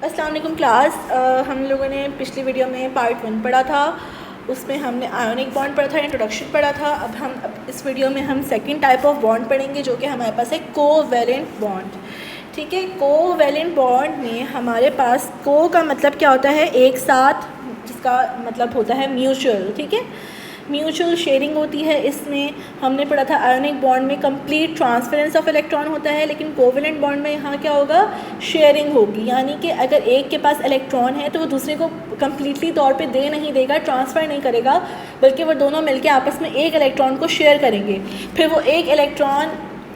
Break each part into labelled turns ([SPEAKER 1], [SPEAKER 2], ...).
[SPEAKER 1] अस्सलाम वालेकुम क्लास। हम लोगों ने पिछली वीडियो में पार्ट 1 पढ़ा था, उसमें हमने आयोनिक बॉन्ड पढ़ा था, इंट्रोडक्शन पढ़ा था। अब इस वीडियो में हम सेकंड टाइप ऑफ बॉन्ड पढ़ेंगे जो कि हमारे पास है कोवैलेंट बॉन्ड। ठीक है, कोवैलेंट बॉन्ड में हमारे पास को का मतलब क्या होता है, एक साथ, जिसका मतलब होता है म्यूचुअल। ठीक है, म्यूचुअल शेयरिंग होती है। इसमें हमने पढ़ा था आयोनिक बॉन्ड में कंप्लीट ट्रांसफरेंस ऑफ इलेक्ट्रॉन होता है, लेकिन कोवैलेंट बॉन्ड में यहाँ क्या होगा, शेयरिंग होगी। यानी कि अगर एक के पास इलेक्ट्रॉन है तो वो दूसरे को कंप्लीटली तौर पे दे नहीं देगा, ट्रांसफ़र नहीं करेगा, बल्कि वो दोनों मिलके आपस में एक इलेक्ट्रॉन को शेयर करेंगे। फिर वो एक इलेक्ट्रॉन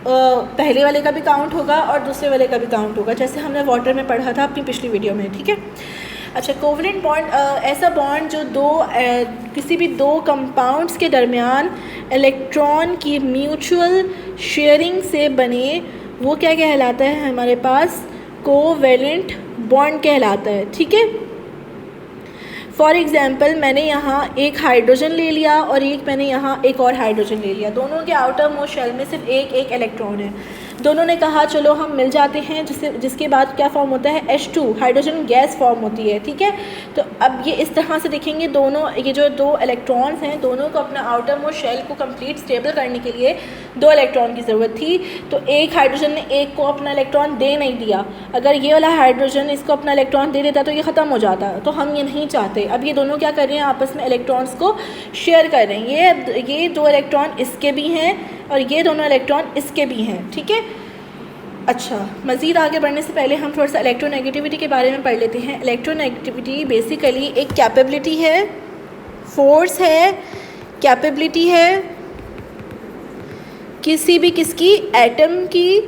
[SPEAKER 1] पहले वाले का भी काउंट होगा और दूसरे वाले का भी काउंट होगा, जैसे हमने वाटर में पढ़ा था अपनी पिछली वीडियो में। ठीक है, अच्छा, कोवैलेंट बॉन्ड ऐसा बॉन्ड जो किसी भी दो कंपाउंड्स के दरमियान इलेक्ट्रॉन की म्यूचुअल शेयरिंग से बने, वो क्या कहलाता है, हमारे पास कोवैलेंट बॉन्ड कहलाता है। ठीक है, फॉर एग्ज़ाम्पल मैंने यहाँ एक हाइड्रोजन ले लिया और मैंने यहाँ एक और हाइड्रोजन ले लिया। दोनों के आउटर मोस्ट शेल में सिर्फ एक इलेक्ट्रॉन है। दोनों ने कहा चलो हम मिल जाते हैं, जिसके बाद क्या फॉर्म होता है, H2 हाइड्रोजन गैस फॉर्म होती है। ठीक है, तो अब ये इस तरह से देखेंगे, दोनों ये जो दो इलेक्ट्रॉन्स हैं, दोनों को अपना आउटर मोस्ट शेल को कंप्लीट स्टेबल करने के लिए दो इलेक्ट्रॉन की ज़रूरत थी। तो एक हाइड्रोजन ने एक को अपना इलेक्ट्रॉन दे नहीं दिया। अगर ये वाला हाइड्रोजन इसको अपना इलेक्ट्रॉन दे देता तो ये ख़त्म हो जाता, तो हम ये नहीं चाहते। अब ये दोनों क्या कर रहे हैं, आपस में इलेक्ट्रॉन्स को शेयर कर रहे हैं। ये दो इलेक्ट्रॉन इसके भी हैं और ये दोनों इलेक्ट्रॉन इसके भी हैं। ठीक है, अच्छा, मज़ीद आगे बढ़ने से पहले हम थोड़ा सा इलेक्ट्रोनेगेटिविटी के बारे में पढ़ लेते हैं। इलेक्ट्रोनेगेटिविटी बेसिकली एक कैपेबिलिटी है, फोर्स है, कैपेबिलिटी है किसी भी किसकी, एटम की,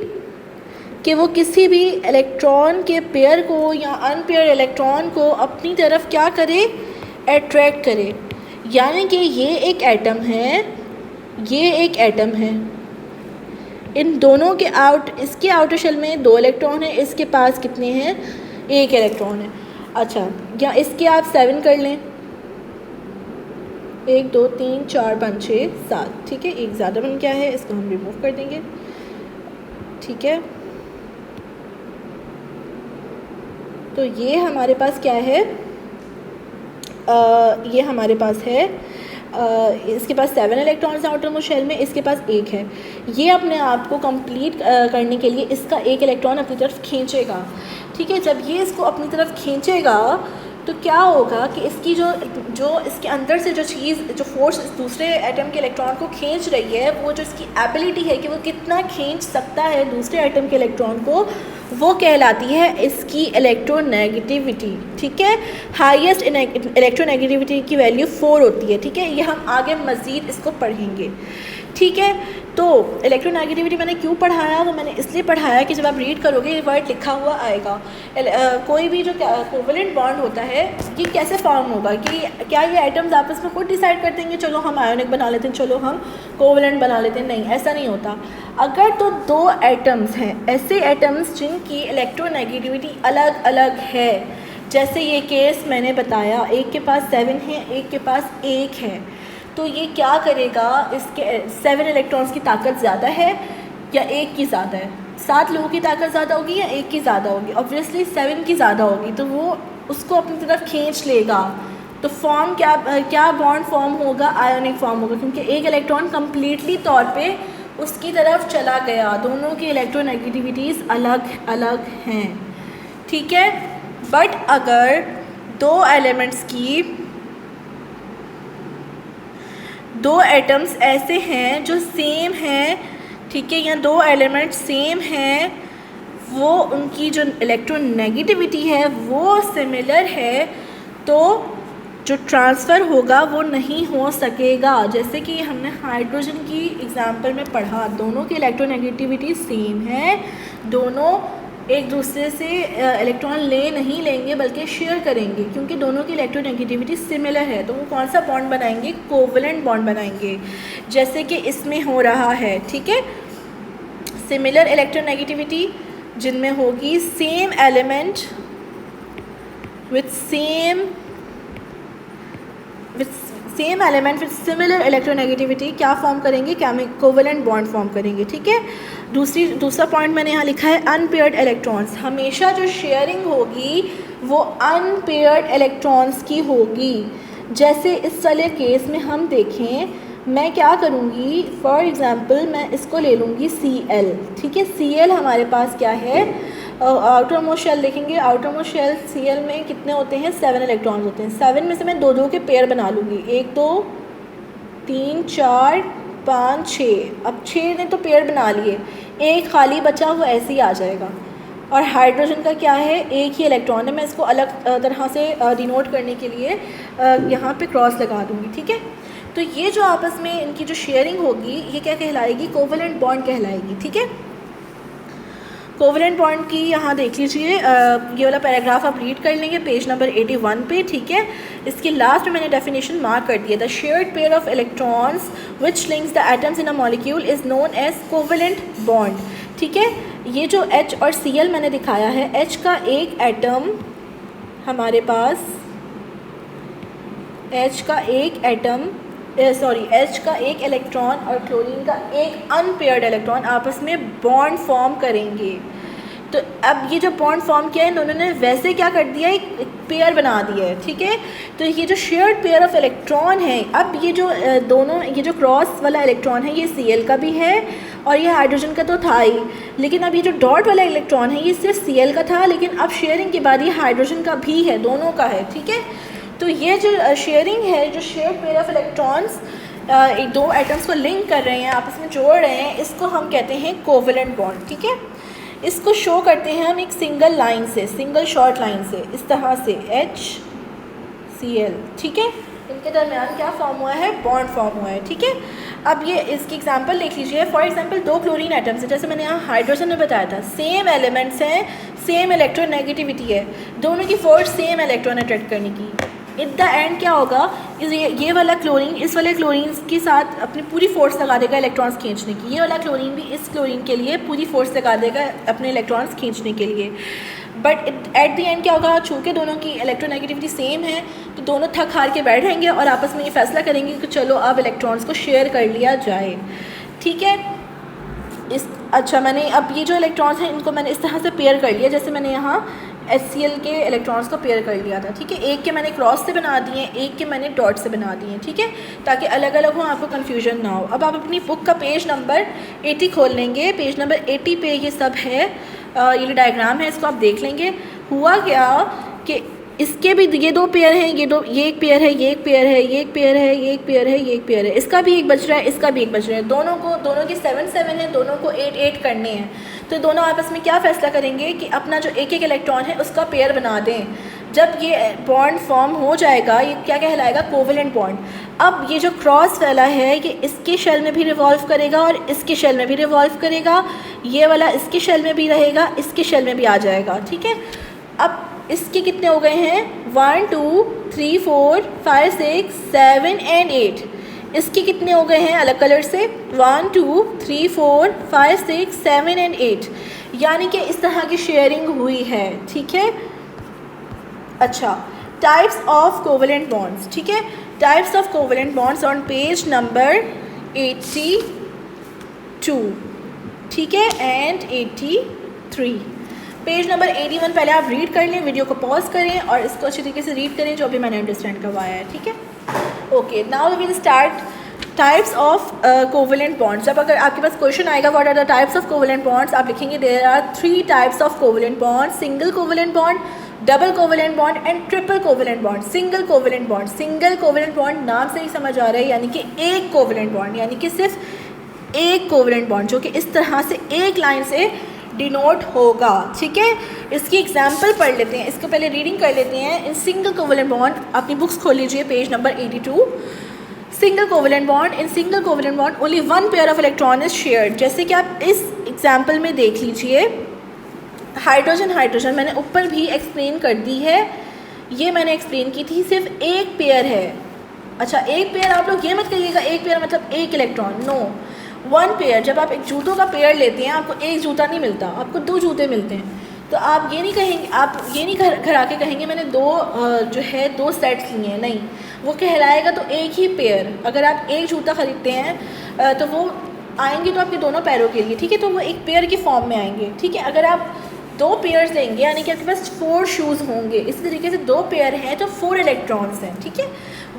[SPEAKER 1] कि वो किसी भी इलेक्ट्रॉन के पेयर को या अनपेयर इलेक्ट्रॉन को अपनी तरफ क्या करे, अट्रैक्ट करे। यानी कि ये एक एटम है, ये एक एटम है, इन दोनों के इसके आउटर शेल में दो इलेक्ट्रॉन है, इसके पास कितने हैं, एक इलेक्ट्रॉन है। अच्छा, या इसके आप 7 कर लें, 1 2 3 4 5 6 7। ठीक है, एक ज़्यादा बन क्या है, इसको हम रिमूव कर देंगे। ठीक है, तो ये हमारे पास क्या है, ये हमारे पास है, इसके पास 7 इलेक्ट्रॉन्स हैं आउटर मोस्ट शेल में, इसके पास एक है। ये अपने आप को कंप्लीट करने के लिए इसका एक इलेक्ट्रॉन अपनी तरफ खींचेगा। ठीक है, जब ये इसको अपनी तरफ खींचेगा तो क्या होगा कि इसकी जो इसके अंदर से जो चीज़, जो फोर्स दूसरे एटम के इलेक्ट्रॉन को खींच रही है, वो जो इसकी एबिलिटी है कि वो कितना खींच सकता है दूसरे एटम के इलेक्ट्रॉन को, वो कहलाती है इसकी इलेक्ट्रोनेगेटिविटी। ठीक है, हाईएस्ट इलेक्ट्रोनेगेटिविटी की वैल्यू 4 होती है। ठीक है, ये हम आगे मज़ीद इसको पढ़ेंगे। ठीक है, तो इलेक्ट्रोनेगेटिविटी मैंने क्यों पढ़ाया, वो मैंने इसलिए पढ़ाया कि जब आप रीड करोगे ये वर्ड लिखा हुआ आएगा। कोई भी जो कोवैलेंट बॉन्ड होता है ये कैसे फॉर्म होगा, कि क्या ये एटम्स आपस में खुद डिसाइड कर देंगे चलो हम आयोनिक बना लेते हैं, चलो हम कोवैलेंट बना लेते हैं, नहीं, ऐसा नहीं होता। अगर तो दो एटम्स हैं, ऐसे एटम्स जिनकी इलेक्ट्रोनेगेटिविटी अलग अलग है, जैसे ये केस मैंने बताया, एक के पास 7 है, एक के पास 1 है, तो ये क्या करेगा, इसके 7 इलेक्ट्रॉन्स की ताकत ज़्यादा है या 1 की ज़्यादा है, 7 लोगों की ताकत ज़्यादा होगी या 1 की ज़्यादा होगी, ऑब्वियसली 7 की ज़्यादा होगी, तो वो उसको अपनी तरफ खींच लेगा। तो फॉर्म क्या बॉन्ड फॉर्म होगा, आयोनिक फॉर्म होगा, क्योंकि एक इलेक्ट्रॉन कम्प्लीटली तौर पे उसकी तरफ चला गया। दोनों की इलेक्ट्रोनेगेटिविटीज़ अलग अलग हैं। ठीक है, बट अगर दो एटम्स ऐसे हैं जो सेम हैं, ठीक है, या दो एलिमेंट सेम हैं, वो उनकी जो इलेक्ट्रोनेगेटिविटी है वो सिमिलर है, तो जो ट्रांसफ़र होगा वो नहीं हो सकेगा। जैसे कि हमने हाइड्रोजन की एग्जांपल में पढ़ा, दोनों की इलेक्ट्रोनेगेटिविटी सेम है, दोनों एक दूसरे से इलेक्ट्रॉन नहीं लेंगे बल्कि शेयर करेंगे, क्योंकि दोनों की इलेक्ट्रोनेगेटिविटी सिमिलर है, तो वो कौन सा बॉन्ड बनाएंगे, कोवैलेंट बॉन्ड बनाएंगे, जैसे कि इसमें हो रहा है। ठीक है, सिमिलर इलेक्ट्रोनेगेटिविटी जिनमें होगी same element with similar electronegativity क्या फॉर्म करेंगे, कोवैलेंट बॉन्ड फॉर्म करेंगे। ठीक है, दूसरा पॉइंट मैंने यहाँ लिखा है अनपेयर्ड इलेक्ट्रॉन्स। हमेशा जो शेयरिंग होगी वो अनपेयर्ड इलेक्ट्रॉन्स की होगी। जैसे इस वाले केस में हम देखें, मैं क्या करूँगी, फॉर एग्ज़ाम्पल मैं इसको ले लूँगी Cl, ठीक है। Cl हमारे पास क्या है, आउटर मोस्ट शेल देखेंगे, आउटर मोस्ट शेल Cl में कितने होते हैं, 7 इलेक्ट्रॉन्स होते हैं। 7 में से मैं दो के पेयर बना लूँगी, 1 2 3 4 5 6। अब 6 ने तो पेयर बना लिए, एक खाली बचा वो ऐसे ही आ जाएगा। और हाइड्रोजन का क्या है, एक ही इलेक्ट्रॉन है। मैं इसको अलग तरह से डिनोट करने के लिए यहाँ पे क्रॉस लगा दूँगी, ठीक है। तो ये जो आपस में इनकी जो शेयरिंग होगी ये क्या कहलाएगी, कोवेलेंट बॉन्ड कहलाएगी, ठीक है। कोवेलेंट बॉन्ड की यहाँ देख लीजिए, ये वाला पैराग्राफ आप रीड कर लेंगे पेज नंबर 81 पे, ठीक है। इसके लास्ट में मैंने डेफिनेशन मार्क कर दिया, the shared pair of electrons which links the atoms in a molecule is known as covalent bond, ठीक है। ये जो H और Cl मैंने दिखाया है, H का एक एटम हमारे पास, H का एक इलेक्ट्रॉन और क्लोरीन का एक अनपेयर्ड इलेक्ट्रॉन आपस में बॉन्ड फॉर्म करेंगे। तो अब ये जो बॉन्ड फॉर्म किया है इन्होंने ने वैसे क्या कर दिया है, एक पेयर बना दिया है, ठीक है। तो ये जो शेयर्ड पेयर ऑफ इलेक्ट्रॉन है, अब ये जो दोनों, ये जो क्रॉस वाला इलेक्ट्रॉन है ये Cl का भी है और ये हाइड्रोजन का तो था ही, लेकिन अब ये जो डॉट वाला इलेक्ट्रॉन है ये सिर्फ Cl का था, लेकिन अब शेयरिंग के बाद ये हाइड्रोजन का भी है, दोनों का है, ठीक है। तो ये जो शेयरिंग है, जो शेयर्ड पेयर ऑफ इलेक्ट्रॉन्स एक दो एटम्स को लिंक कर रहे हैं, आपस में जोड़ रहे हैं, इसको हम कहते हैं कोवेलेंट बॉन्ड, ठीक है। इसको शो करते हैं हम एक सिंगल लाइन से, सिंगल शॉर्ट लाइन से, इस तरह से HCl, ठीक है। इनके दरमियान क्या फॉर्म हुआ है, बॉन्ड फॉर्म हुआ है, ठीक है। अब ये इसकी एग्जांपल देख लीजिए, फॉर एग्जांपल 2 क्लोरीन एटम्स हैं, जैसे मैंने यहाँ हाइड्रोजन में बताया था, सेम एलिमेंट्स हैं, सेम इलेक्ट्रोनेगेटिविटी है, दोनों की फोर्स सेम इलेक्ट्रॉन अट्रैक्ट करने की। एट द एंड क्या होगा, ये वाला क्लोरीन इस वाले क्लोरीन के साथ अपनी पूरी फोर्स लगा देगा इलेक्ट्रॉन्स खींचने की, ये वाला क्लोरीन भी इस क्लोरीन के लिए पूरी फोर्स लगा देगा अपने इलेक्ट्रॉन्स खींचने के लिए। बट एट द एंड क्या होगा, चूँकि दोनों की इलेक्ट्रोनेगेटिविटी सेम है तो दोनों थक हार के बैठ रहेंगे और आपस में ये फैसला करेंगे कि चलो अब इलेक्ट्रॉन्स को शेयर कर लिया जाए, ठीक है। अच्छा, मैंने अब ये जो इलेक्ट्रॉन्स हैं इनको मैंने इस तरह से पेयर कर लिया, जैसे मैंने यहाँ HCl के इलेक्ट्रॉन्स को पेयर कर लिया था, ठीक है। एक के मैंने क्रॉस से बना दिए, एक के मैंने डॉट से बना दिए, ठीक है, ताकि अलग अलग हो, आपको कन्फ्यूजन ना हो। अब आप अपनी बुक का पेज नंबर 80 खोल लेंगे, पेज नंबर 80 पे ये सब है, ये डायग्राम है, इसको आप देख लेंगे। हुआ क्या कि इसके भी ये 2 पेयर हैं, ये एक पेयर है, ये एक पेयर है, ये एक पेयर है, ये एक पेयर है, ये एक पेयर है, इसका भी एक बच रहा है, इसका भी एक बच रहा है, दोनों के 7 है, दोनों को 8 करने हैं। तो दोनों आपस में क्या फ़ैसला करेंगे कि अपना जो एक इलेक्ट्रॉन है उसका पेयर बना दें। जब ये बॉन्ड फॉर्म हो जाएगा, ये क्या कहलाएगा, कोवेलेंट बॉन्ड। अब ये जो क्रॉस वाला है ये इसके शेल में भी रिवॉल्व करेगा और इसके शेल में भी रिवॉल्व करेगा, ये वाला इसके शेल में भी रहेगा, इसके शेल में भी आ जाएगा, ठीक है। अब इसके कितने हो गए हैं, 1 2 3 4 5 6 7 एंड 8। इसके कितने हो गए हैं अलग कलर से, 1 2 3 4 5 6 7 एंड 8, यानी कि इस तरह की शेयरिंग हुई है, ठीक है। अच्छा, टाइप्स ऑफ कोवेलेंट बॉन्ड्स, ठीक है। Types of covalent bonds on page number 82, ठीक है, एंड 83। पेज नंबर 81 पहले आप रीड कर लें, वीडियो को पॉज करें और इसको अच्छी तरीके से रीड करें जो अभी मैंने अंडरस्टैंड करवाया है, ठीक है। Okay, now we will start types of covalent bonds. जब अगर आपके पास क्वेश्चन आएगा what are the types of covalent bonds, आप लिखेंगे there are 3 types of covalent bond, single covalent bond, double covalent bond and triple covalent bond. Single covalent bond नाम से ही समझ आ रहा है, यानी कि एक कोवेलेंट बॉन्ड, यानी कि सिर्फ एक कोवेलेंट बॉन्ड जो कि इस तरह से एक लाइन से डिनोट होगा, ठीक है। इसकी एग्जाम्पल पढ़ लेते हैं, इसको पहले रीडिंग कर लेते हैं। इन सिंगल कोवेलेंट बॉन्ड, अपनी बुक्स खोल लीजिए, page number 82। Single covalent bond, in single covalent bond only 1 pair of electron is shared. जैसे कि आप इस एग्जाम्पल में देख लीजिए, हाइड्रोजन मैंने ऊपर भी एक्सप्लेन कर दी है, ये मैंने एक्सप्लेन की थी, सिर्फ एक पेयर है। अच्छा, एक पेयर आप लोग ये मत करिएगा एक पेयर मतलब एक इलेक्ट्रॉन, नो, 1 पेयर। जब आप एक जूतों का पेयर लेते हैं आपको एक जूता नहीं मिलता, आपको 2 जूते मिलते हैं। तो आप ये नहीं कहेंगे, आप ये नहीं घर आके कहेंगे मैंने 2 सेट्स लिए हैं, नहीं, वो कहलाएगा तो एक ही पेयर। अगर आप एक जूता ख़रीदते हैं तो वो आएंगे तो आपके दोनों पैरों के लिए, ठीक है, तो वो एक पेयर की फॉर्म में आएंगे, ठीक है। अगर आप 2 पेयर्स लेंगे यानी कि आपके पास 4 शूज़ होंगे। इसी तरीके से 2 पेयर हैं तो 4 इलेक्ट्रॉन्स हैं, ठीक है।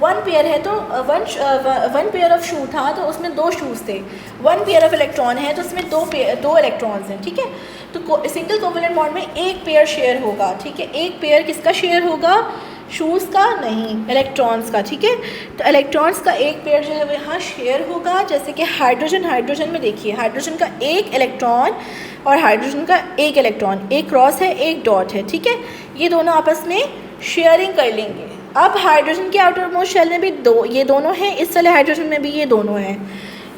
[SPEAKER 1] 1 पेयर है तो 1 पेयर ऑफ शू था तो उसमें 2 शूज़ थे। 1 पेयर ऑफ इलेक्ट्रॉन है तो उसमें 2 इलेक्ट्रॉन्स हैं, ठीक है। तो सिंगल कोवेलेंट बॉन्ड में 1 पेयर शेयर होगा, ठीक है। 1 पेयर किसका शेयर होगा? शूज़ का नहीं, इलेक्ट्रॉन्स का, ठीक है। तो इलेक्ट्रॉन्स का 1 पेयर जो है वो यहाँ शेयर होगा। जैसे कि हाइड्रोजन में देखिए, हाइड्रोजन का 1 इलेक्ट्रॉन और हाइड्रोजन का 1 इलेक्ट्रॉन, एक क्रॉस है एक डॉट है, ठीक है। ये दोनों आपस में शेयरिंग कर लेंगे। अब हाइड्रोजन के आउटर मोस्ट शेल में भी ये दोनों हैं, इस वाले हाइड्रोजन में भी ये दोनों हैं।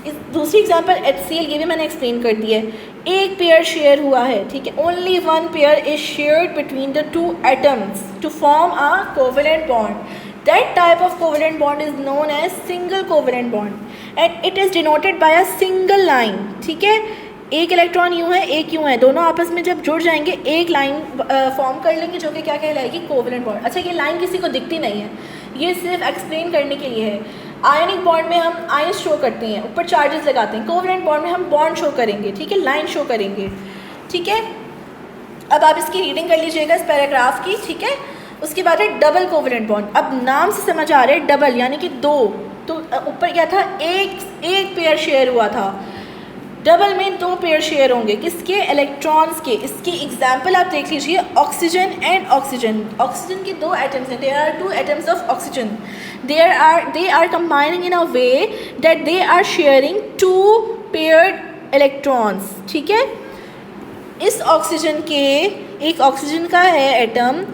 [SPEAKER 1] इस दूसरी एग्जांपल HCl, ये भी मैंने एक्सप्लेन कर दिया है। 1 पेयर शेयर हुआ है, ठीक है। Only 1 pair is shared between the 2 atoms to form a covalent bond. That type of covalent bond is known as single covalent bond and it is denoted by a single line, ठीक है। 1 electron यूँ है, 1 यूँ है, दोनों आपस में जब जुड़ जाएंगे एक लाइन फॉर्म कर लेंगे जो कि क्या कहलाएगी? Covalent bond. अच्छा, ये लाइन किसी को दिखती नहीं है, ये सिर्फ एक्सप्लेन करने के लिए है। आयनिक बॉन्ड में हम आयन शो करते हैं, ऊपर चार्जेस लगाते हैं। कोवेलेंट बॉन्ड में हम बॉन्ड शो करेंगे, ठीक है, लाइन शो करेंगे, ठीक है। अब आप इसकी रीडिंग कर लीजिएगा इस पैराग्राफ की, ठीक है। उसके बाद है डबल कोवेलेंट बॉन्ड। अब नाम से समझ आ रहा है डबल यानी कि 2, तो ऊपर क्या था? एक पेयर शेयर हुआ था। डबल में 2 पेयर शेयर होंगे, किसके? इलेक्ट्रॉन्स के। इसकी एग्जाम्पल आप देख लीजिए, ऑक्सीजन एंड ऑक्सीजन। ऑक्सीजन के 2 एटम्स हैं, there are 2 atoms of oxygen. they are combining in a way that they are sharing 2 paired electrons, ठीक है। इस ऑक्सीजन के, एक ऑक्सीजन का है एटम,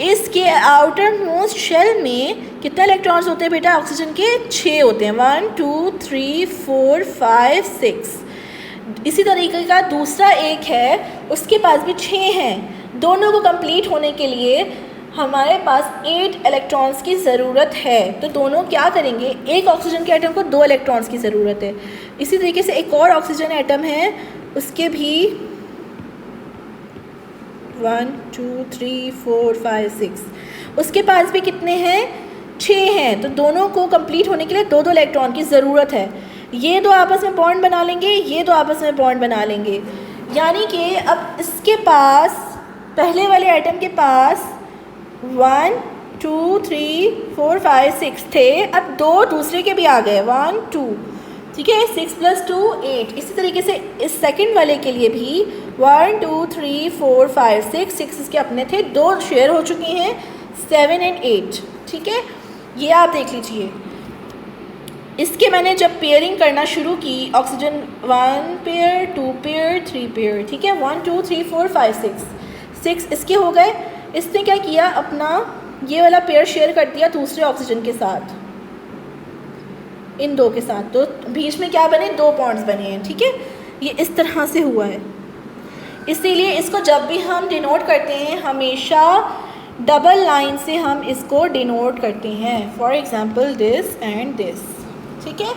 [SPEAKER 1] इसके आउटर मोस्ट शेल में कितने इलेक्ट्रॉन्स होते हैं बेटा? ऑक्सीजन के 6 होते हैं, 1 2 3 4 5 6। इसी तरीके का दूसरा एक है, उसके पास भी 6 हैं। दोनों को कंप्लीट होने के लिए हमारे पास 8 इलेक्ट्रॉन्स की ज़रूरत है। तो दोनों क्या करेंगे? एक ऑक्सीजन के एटम को 2 इलेक्ट्रॉन्स की ज़रूरत है। इसी तरीके से एक और ऑक्सीजन एटम है, उसके भी 1 2 3 4 5 6, उसके पास भी कितने हैं? 6 हैं। तो दोनों को कंप्लीट होने के लिए 2 इलेक्ट्रॉन की ज़रूरत है। ये 2 आपस में बॉन्ड बना लेंगे, ये 2 आपस में बॉन्ड बना लेंगे। यानी कि अब इसके पास, पहले वाले आइटम के पास 1 2 3 4 5 6 थे, अब 2 दूसरे के भी आ गए, 1 2, ठीक है। 6 + 2 8। इसी तरीके से इस सेकंड वाले के लिए भी 1 2 3 4 5 6 इसके अपने थे, 2 शेयर हो चुके हैं, 7 और 8, ठीक है। ये आप देख लीजिए। इसके मैंने जब पेयरिंग करना शुरू की, ऑक्सीजन 1 पेयर 2 पेयर 3 पेयर, ठीक है, 1 2 3 4 5 6 इसके हो गए। इसने क्या किया? अपना ये वाला पेयर शेयर कर दिया दूसरे ऑक्सीजन के साथ, इन 2 के साथ, तो बीच में क्या बने? 2 बॉन्ड्स बने हैं, ठीक है। ये इस तरह से हुआ है। इसीलिए इसको जब भी हम डिनोट करते हैं हमेशा डबल लाइन से हम इसको डिनोट करते हैं। For example this and this, ठीक है।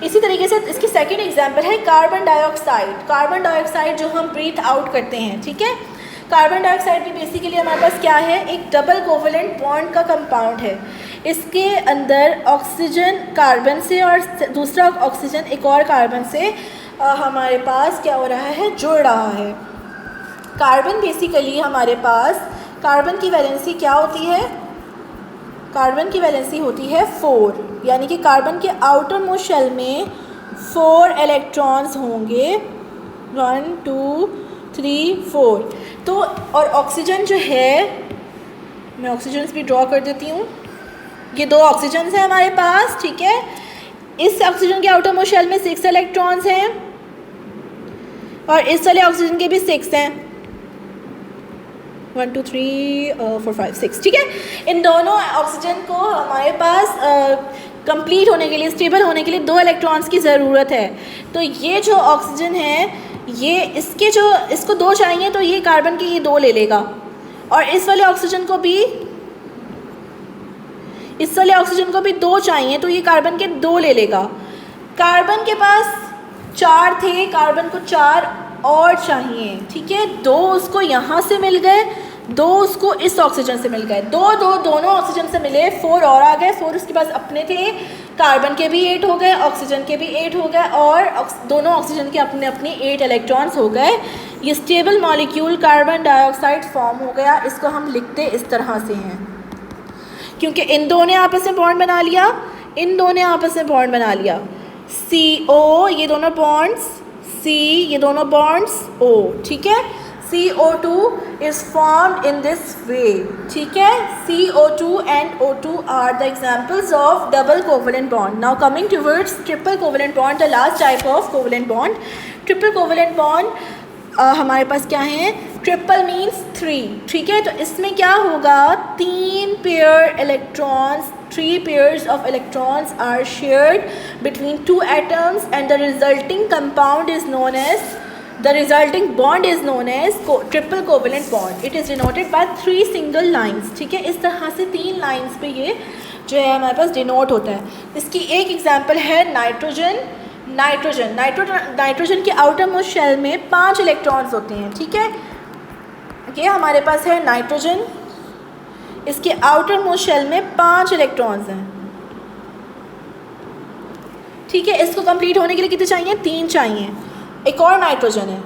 [SPEAKER 1] इसी तरीके से इसकी सेकंड एग्जांपल है कार्बन डाइऑक्साइड। कार्बन डाइऑक्साइड जो हम ब्रीथ आउट करते हैं, ठीक है। कार्बन डाइऑक्साइड भी बेसिकली हमारे पास क्या है? एक डबल कोवेलेंट बॉन्ड का कंपाउंड है। इसके अंदर ऑक्सीजन कार्बन से और दूसरा ऑक्सीजन एक और कार्बन से हमारे पास क्या हो रहा है? जुड़ रहा है। कार्बन बेसिकली हमारे पास, कार्बन की वैलेंसी क्या होती है? कार्बन की वैलेंसी होती है 4, यानी कि कार्बन के आउटर मोस्ट शेल में 4 इलेक्ट्रॉन्स होंगे, 1 2 3 4। तो और ऑक्सीजन जो है, मैं ऑक्सीजन भी ड्रॉ कर देती हूँ। ये 2 ऑक्सीजन हैं हमारे पास, ठीक है। इस ऑक्सीजन के आउटर मोस्ट शेल में 6 इलेक्ट्रॉन्स हैं और इस वाले ऑक्सीजन के भी 6 हैं, 1 2 3 4 5 6, ठीक है। इन दोनों ऑक्सीजन को हमारे पास कंप्लीट होने के लिए, स्टेबल होने के लिए 2 इलेक्ट्रॉन्स की ज़रूरत है। तो ये जो ऑक्सीजन है, ये इसके जो, इसको 2 चाहिए तो ये कार्बन के ये 2 ले लेगा, और इस वाले ऑक्सीजन को भी, इस वाले ऑक्सीजन को भी 2 चाहिए तो ये कार्बन के 2 ले लेगा। कार्बन के पास 4 थे, कार्बन को 4 और चाहिए, ठीक है। 2 उसको यहाँ से मिल गए, 2 उसको इस ऑक्सीजन से मिल गए, दोनों ऑक्सीजन से मिले, 4 और आ गए। 4 उसके पास अपने थे, कार्बन के भी 8 हो गए, ऑक्सीजन के भी 8 हो गए, और दोनों ऑक्सीजन के अपने अपने 8 इलेक्ट्रॉन्स हो गए। ये stable molecule carbon dioxide form हो गया। इसको हम लिखते इस तरह से हैं, क्योंकि इन दो ने आपस में बॉन्ड बना लिया, इन दो ने आपस में बॉन्ड बना लिया। CO ये दोनों बॉन्ड्स, C ये दोनों बॉन्ड्स, O, ठीक है। CO2 is formed in this way, ठीक है। CO2 and O2 are the examples of double covalent bond. Now coming towards triple covalent bond, the last type of covalent bond. Triple covalent bond हमारे पास क्या है, triple means 3, ठीक है। तो इसमें क्या होगा, 3 pair electrons, 3 pairs of electrons are shared between 2 atoms and the resulting compound is known as, the resulting bond is known as triple covalent bond. It is denoted by 3 single lines, ठीक है। इस तरह से 3 lines पे ये जो है हमारे पास डिनोट होता है। इसकी एक एग्जांपल है नाइट्रोजन। नाइट्रोजन के आउटर मोस्ट शेल में 5 इलेक्ट्रॉन्स होते हैं, ठीक है। ये हमारे पास है नाइट्रोजन, इसके आउटर मोस्ट शेल में 5 इलेक्ट्रॉन्स हैं, ठीक है। इसको कंप्लीट होने के लिए कितने चाहिए, 3 चाहिए। एक और नाइट्रोजन है,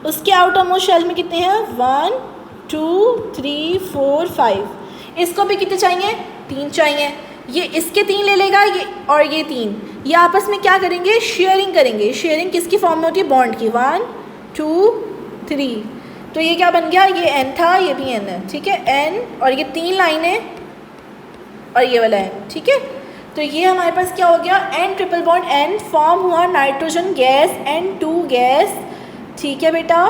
[SPEAKER 1] उसके आउटर मोस्ट शेल में कितने हैं, 1 2 3 4 5। इसको भी कितने चाहिए, 3 चाहिए। ये इसके 3 ले लेगा, ये और ये 3, ये आपस में क्या करेंगे, शेयरिंग करेंगे। शेयरिंग किसकी फॉर्म में होती है, बॉन्ड की, 1 2 3। तो ये क्या बन गया, ये N था, ये भी N है, ठीक है। N और ये 3 लाइनें और ये वाला N, ठीक है। तो ये हमारे पास क्या हो गया, N triple bond N form हुआ नाइट्रोजन गैस, N2 गैस, ठीक है बेटा।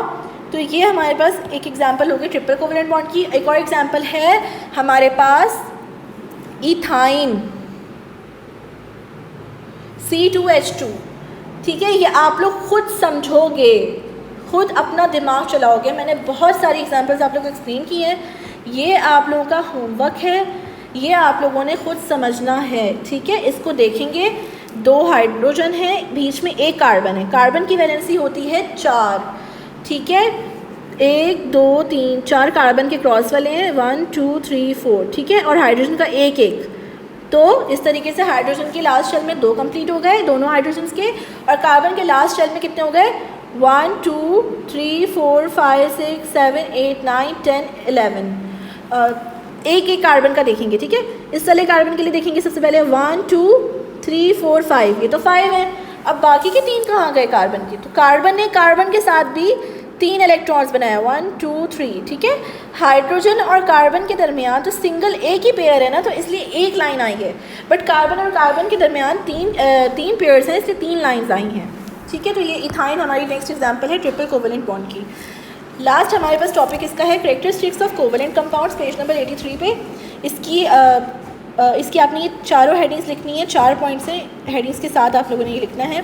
[SPEAKER 1] तो ये हमारे पास एक एग्जांपल हो गई ट्रिपल कोवलेंट बॉन्ड की। एक और एग्जांपल है हमारे पास इथाइन, C2H2, ठीक है। ये आप लोग खुद समझोगे, खुद अपना दिमाग चलाओगे। मैंने बहुत सारी एग्जांपल्स आप लोगों को एक्सप्लेन की हैं। ये आप लोगों का होमवर्क है, ये आप लोगों ने खुद समझना है, ठीक है। इसको देखेंगे, 2 हाइड्रोजन है, बीच में 1 कार्बन है। कार्बन की वैलेंसी होती है 4, ठीक है। 1 2 3 4 कार्बन के क्रॉस वाले हैं, 1 2 3 4, ठीक है। और हाइड्रोजन का 1 1। तो इस तरीके से हाइड्रोजन के लास्ट शेल में 2 कंप्लीट हो गए, दोनों हाइड्रोजन के। और कार्बन के लास्ट शेल में कितने हो गए, 1 2 3 4 5 6 7 8 9 10 11। एक एक कार्बन का देखेंगे, ठीक है। इस वाले कार्बन के लिए देखेंगे सबसे पहले 1 2 3 4 5, ये तो 5 है। अब बाकी के 3 कहाँ गए कार्बन के, तो कार्बन ने कार्बन के साथ भी 3 इलेक्ट्रॉन्स बनाया, 1 2 3, ठीक है। हाइड्रोजन और कार्बन के दरमियान तो सिंगल एक ही पेयर है ना, तो इसलिए एक लाइन आई है। बट कार्बन और कार्बन के दरमियान 3 पेयर्स हैं, इसलिए 3 लाइन्स आई हैं, ठीक है। तो ये इथाइन हमारी नेक्स्ट एग्जांपल है ट्रिपल कोवलेंट बॉन्ड की। लास्ट हमारे पास टॉपिक इसका है characteristics of covalent compounds, page number 83 पे। इसकी आपने ये चारों हेडिंग्स लिखनी है, 4 पॉइंट्स हैं, हेडिंग्स के साथ आप लोगों ने ये लिखना है।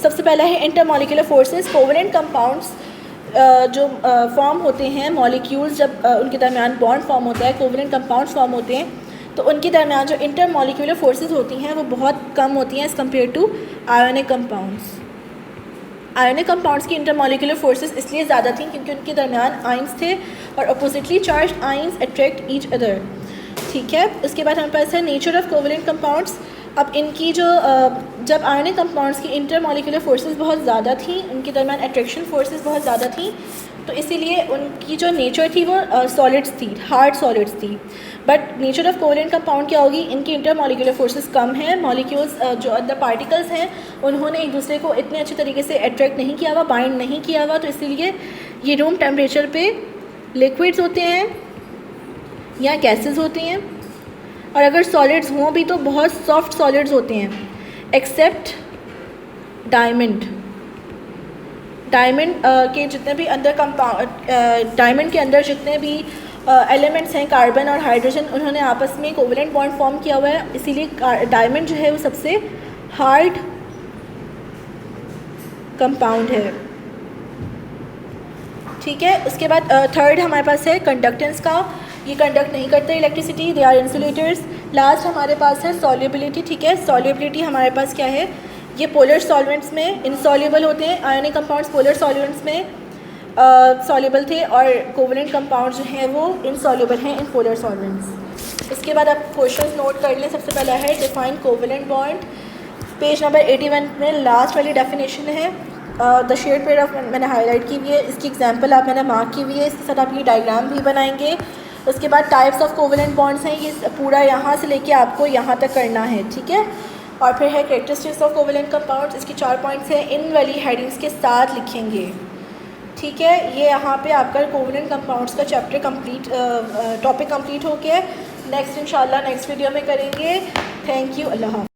[SPEAKER 1] सबसे पहला है इंटरमॉलिक्यूलर फोर्सेस। कोवलेंट कंपाउंड्स जो फॉर्म होते हैं, मॉलिक्यूल्स जब उनके दरमियान बॉन्ड फॉर्म होता है, कोवलेंट कंपाउंड्स फॉर्म होते हैं, तो उनके दरमियान जो इंटरमॉलिक्यूलर फोर्सेस होती हैं वो बहुत कम होती हैं as compare to ionic compounds. Ionic compounds की इंटरमॉलिक्यूलर फोर्सेस इसलिए ज़्यादा थी क्योंकि उनके दरमियान आइंस थे और oppositely charged ions attract each other, ठीक है। उसके बाद हमारे पास है नेचर ऑफ कोवलेंट कंपाउंड्स। अब इनकी जो जब आयोनिक कंपाउंड्स की इंटरमॉलिक्यूलर फोर्सेस बहुत ज़्यादा थी, उनके दरमियान अट्रैक्शन फोर्सेस बहुत ज़्यादा थी, तो इसीलिए उनकी जो नेचर थी वो सॉलिड्स थी, हार्ड सॉलिड्स थी। But nature of covalent compound क्या होगी, इनकी इंटरमॉलिक्यूलर फोर्सेस कम हैं। मॉलिक्यूल्स जो अंदर पार्टिकल्स हैं उन्होंने एक दूसरे को इतने अच्छे तरीके से अट्रैक्ट नहीं किया हुआ, बाइंड नहीं किया हुआ, तो इसीलिए ये रूम टेम्परेचर पे लिक्विड्स होते हैं या गैसेस होते हैं। और अगर सॉलिड्स हों भी तो बहुत सॉफ्ट सॉलिड्स होते हैं, एक्सेप्ट डायमंड। डायमंड के जितने भी अंदर डायमंड के अंदर जितने भी एलिमेंट्स हैं, कार्बन और हाइड्रोजन, उन्होंने आपस में कोवलेंट बॉन्ड फॉर्म किया हुआ है, इसीलिए डायमंड जो है वो सबसे हार्ड कंपाउंड है, ठीक है। उसके बाद थर्ड हमारे पास है कंडक्टेंस का। ये कंडक्ट नहीं करते electricity, they are insulators. Last हमारे पास है सॉल्युबिलिटी, ठीक है। सॉल्युबिलिटी हमारे पास क्या है, ये पोलर सॉल्वेंट्स में इनसॉल्युबल होते हैं। आयोनिक कंपाउंड्स पोलर सॉल्वेंट्स में सॉल्युबल थे और कोवलेंट कंपाउंड जो हैं वो इनसॉल्युबल हैं इन पोलर सॉल्वेंट्स। इसके बाद आप क्वेश्चंस नोट कर लें। सबसे पहला है define covalent bond, page number 81 में लास्ट वाली डेफिनेशन है। द शेड पैराग्राफ मैंने हाईलाइट की हुई है, इसकी एग्जांपल आप मैंने मार्क की हुई है, इसके साथ आप ये डायग्राम भी बनाएंगे। उसके बाद टाइप्स ऑफ कोवेलेंट बॉन्ड्स हैं, ये पूरा यहाँ से लेके आपको यहाँ तक करना है, ठीक है। और फिर है कैरेक्टरिस्टिक्स ऑफ कोवेलेंट कंपाउंड्स, इसकी 4 पॉइंट्स हैं, इन वाली हेडिंग्स के साथ लिखेंगे, ठीक है। ये यहाँ पे आपका कोवेलेंट कंपाउंड्स का चैप्टर कंप्लीट, टॉपिक कंप्लीट हो गया है। नेक्स्ट इंशाल्लाह नेक्स्ट वीडियो में करेंगे। थैंक यू, अल्लाह हाफ़िज़।